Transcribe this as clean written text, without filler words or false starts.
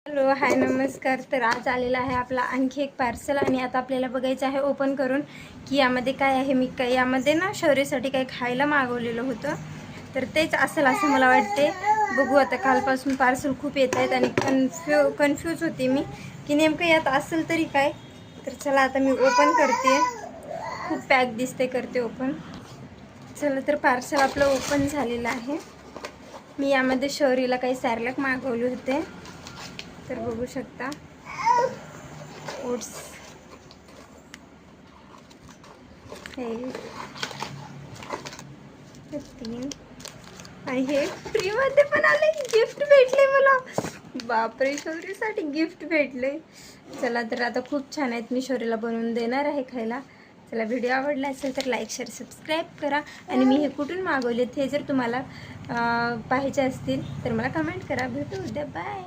Hello hi नमस्कार. तर आज आलेला आहे आपला आणखी एक पार्सल आणि आता आपल्याला बघायचं आहे ओपन करून की यामध्ये काय आहे. मी काय यामध्ये ना शौर्यसाठी काही खायला मागवलेलं होतं, तर तेच असेल असं मला वाटते. बघू आता. कालपासून पार्सल खूप येत आहेत आणि कन्फ्यूज होते मी की नेमकं यात असेल तरी काय. तर चला आता मी ओपन करते. खूप पॅक दिसते, करते ओपन. चला तर पार्सल आपलं ओपन झालेलं आहे. मी यामध्ये शौर्यला काही सॅरलॅक मागवले होते, तर बघू शकता. ओट्स हे 3 आणि हे फ्रीमध्ये पण आले. गिफ्ट भेटले मला. बापरे, शौर्यसाठी गिफ्ट भेटले. चला तर आता खूप छान आहेत. मी शौर्यला बनवून देणार आहे खायला. चला, व्हिडिओ आवडला असेल तर लाईक शेअर सबस्क्राईब करा. आणि मी हे कुठून मागवलेत हे जर तुम्हाला पाहायचे असतील तर मला कमेंट करा. भेटू उद्या. बाय.